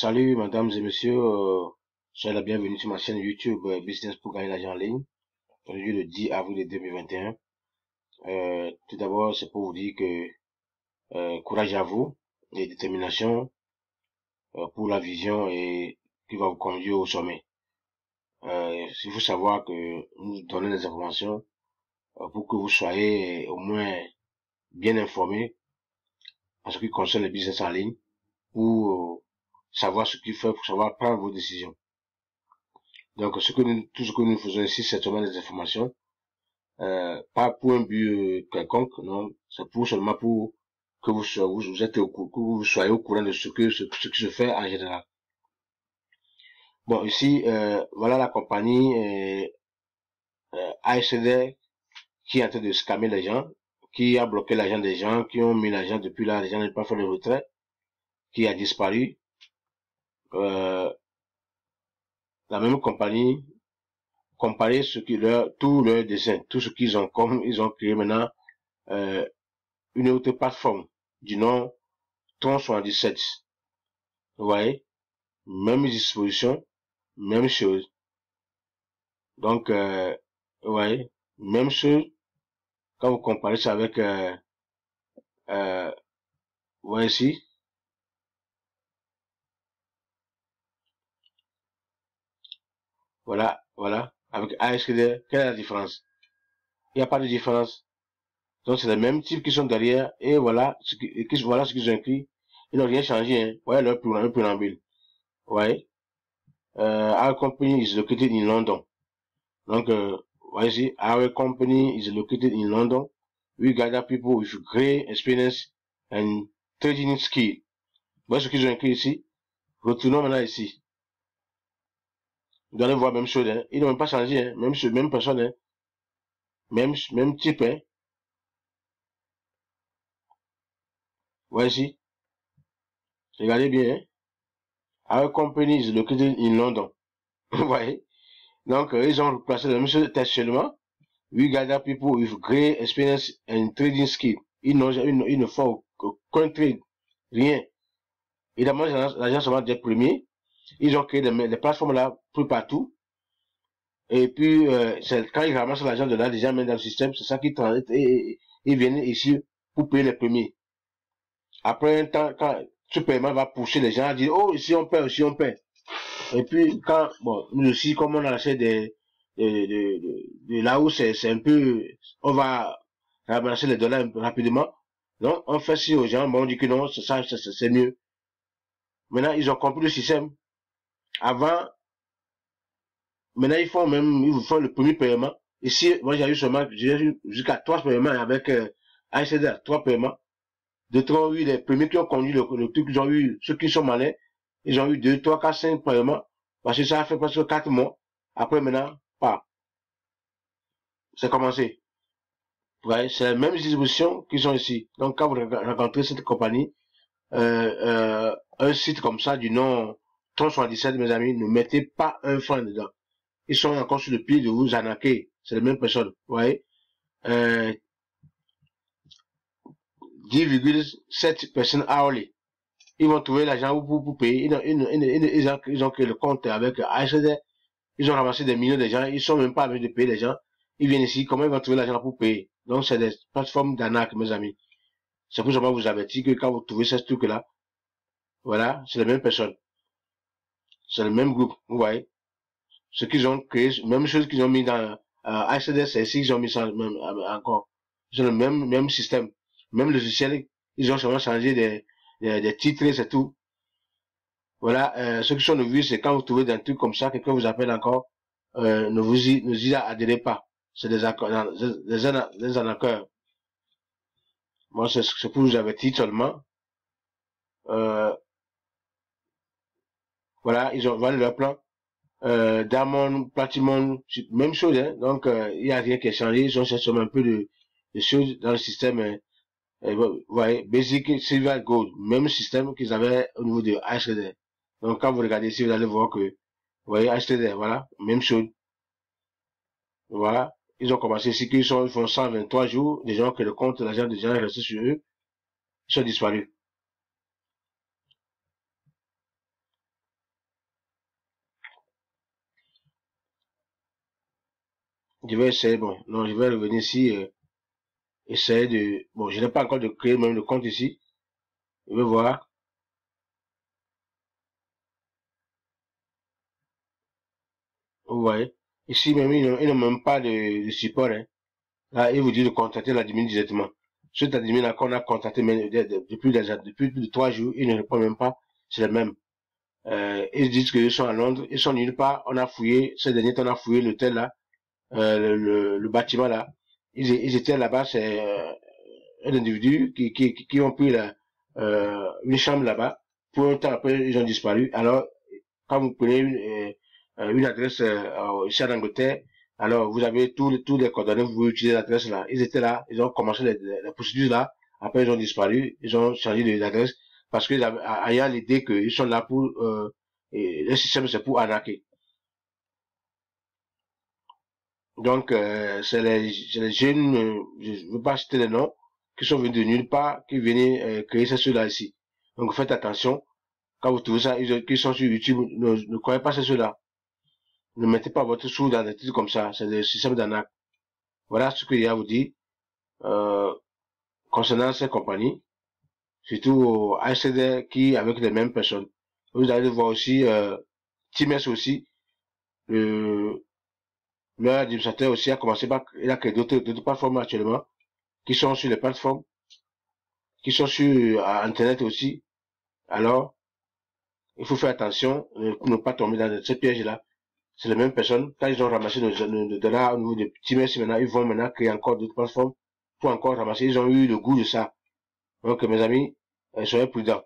Salut, mesdames et messieurs, soyez la bienvenue sur ma chaîne YouTube Business pour gagner l'argent en ligne. Aujourd'hui, le 10 avril 2021. Tout d'abord, c'est pour vous dire que courage à vous et détermination pour la vision et qui va vous conduire au sommet. Il faut savoir que nous donnons des informations pour que vous soyez au moins bien informés en ce qui concerne le business en ligne pour savoir ce qu'il fait, pour savoir prendre vos décisions. Donc, tout ce que nous faisons ici, c'est seulement des informations, pas pour un but quelconque, non, c'est pour seulement pour que vous soyez au courant de ce qui se fait en général. Bon, ici, voilà la compagnie ASD qui est en train de scammer les gens, qui a bloqué l'argent des gens, qui ont mis l'argent depuis là, les gens n'ont pas fait le retrait, qui a disparu. La même compagnie comparer tout leur dessin, tout ce qu'ils ont comme ils ont créé maintenant une autre plateforme du nom Tron77. Vous voyez, même disposition, même chose. Donc, vous voyez, même chose quand vous comparez ça avec, vous voyez ici, voilà, avec ASD, quelle est la différence? Il n'y a pas de différence. Donc, c'est les mêmes types qui sont derrière, et voilà voilà ce qu'ils ont écrit. Ils n'ont rien changé, hein. Voilà leur préambule. Vous voyez? Our company is located in London. Donc, what is it? Our company is located in London. We gather people with great experience and trading skill. Voyez ce qu'ils ont écrit ici. Retournons maintenant ici. Vous allez voir même chose, hein. Ils n'ont même pas changé, hein. Même personne, hein. Même type, hein. Voyez ici. Regardez bien, hein. Our company is located in London. Vous voyez? Donc, ils ont placé la même chose seulement. We gather people with great experience and trading skill. Ils ne font aucun trade. Rien. Évidemment, l'agent seulement des premiers. Ils ont créé des plateformes là, plus partout. Et puis, c'est quand ils ramassent l'argent de là, déjà même dans le système, c'est ça qui transite et ils viennent ici pour payer les premiers. Après un temps, quand ce paiement va pousser les gens à dire, oh, ici on paie, ici on paie. Et puis, nous aussi, comme on a acheté de là où c'est un peu, on va ramasser les dollars rapidement. Donc, on fait ci aux gens, bon, on dit que non, c'est mieux. Maintenant, ils ont compris le système. Avant, maintenant, ils vous font le premier paiement. Ici, moi, j'ai eu jusqu'à 3 paiements avec, ACD, 3 paiements. D'autres ont eu les premiers qui ont conduit le truc, ils ont eu, ceux qui sont malins, ils ont eu 2, 3, 4, 5 paiements. Parce que ça a fait presque 4 mois. Après, maintenant, pas. C'est commencé. Ouais, c'est la même distribution qui sont ici. Donc, quand vous rencontrez cette compagnie, un site comme ça du nom 377, mes amis, ne mettez pas un franc dedans. Ils sont encore sur le pied de vous arnaquer. C'est les mêmes personnes. Vous voyez, 10,7 personnes hourly. Ils vont trouver l'argent pour payer. Ils ont créé le compte avec ASD. Ils ont ramassé des millions de gens. Ils sont même pas avec de payer les gens. Ils viennent ici. Comment ils vont trouver l'argent pour payer? Donc, c'est des plateformes d'arnaque, mes amis. C'est pour ça que vous avertis que quand vous trouvez ce truc-là, voilà, c'est les mêmes personnes. C'est le même groupe. Vous voyez? Ce qu'ils ont créé, même chose qu'ils ont mis dans ACD, c'est ici qu'ils ont mis ça même, encore. Ils ont le même système. Même logiciel, ils ont seulement changé des titres, c'est tout. Voilà, ceux qui sont nouveaux, c'est quand vous trouvez des trucs comme ça, quelqu'un vous appelle encore, ne y adhérez pas. C'est des arnaqueurs. Moi, c'est pour vous avertir seulement. Voilà, ils ont vendu leur plan. Diamond, Platinum, même chose, hein. Donc, il n'y a rien qui a changé. Ils ont cherché un peu de choses dans le système. Vous voyez, Basic, Silver, Gold, même système qu'ils avaient au niveau de HTD. Donc, quand vous regardez ici, vous allez voir que, vous voyez, HTD, voilà, même chose. Voilà. Ils ont commencé ici ils font 123 jours. Les gens que le compte, l'argent des gens est resté sur eux. Ils sont disparus. Je vais essayer, bon, non, je vais revenir ici, essayer de, bon, je n'ai pas encore de créer même le compte ici. Je vais voir. Vous voyez. Ici, même, ils n'ont même pas de support, hein. Là, il vous dit de contacter l'admin directement. Cet admin-là qu'on a contacté depuis plus de 3 jours, il ne répond même pas. C'est le même. Ils disent qu'ils sont à Londres, ils sont nulle part. On a fouillé, ces derniers temps, on a fouillé l'hôtel là, le bâtiment là. Ils étaient là-bas, c'est un individu qui ont pris une chambre là-bas. Pour un temps après, ils ont disparu. Alors, quand vous prenez une adresse ici en Angleterre, alors vous avez tous les coordonnées, vous pouvez utiliser l'adresse là. Ils étaient là, ils ont commencé les procédures là. Après, ils ont disparu, ils ont changé d'adresse parce qu'ils avaient l'idée qu'ils sont là pour et le système c'est pour arnaquer. Donc, c'est les jeunes, je ne veux pas citer les noms, qui sont venus de nulle part, qui venaient créer ces ceux-là ici. Donc, faites attention. Quand vous trouvez ça, qui sont sur YouTube, ne croyez pas ces ceux-là. Ne mettez pas votre sou dans des trucs comme ça. C'est le système d'arnaque. Voilà ce qu'il y a à vous dire euh, concernant ces compagnies. Surtout ACD qui avec les mêmes personnes. Vous allez voir aussi Times aussi. Le, leur administrateur aussi a commencé par, il a créé d'autres plateformes actuellement qui sont sur les plateformes, qui sont sur Internet aussi. Alors, il faut faire attention pour ne pas tomber dans ce piège-là. C'est les mêmes personnes. Quand ils ont ramassé nos dollars au niveau de petits messes, maintenant, ils vont maintenant créer encore d'autres plateformes pour encore ramasser. Ils ont eu le goût de ça. Donc, mes amis, soyez prudents.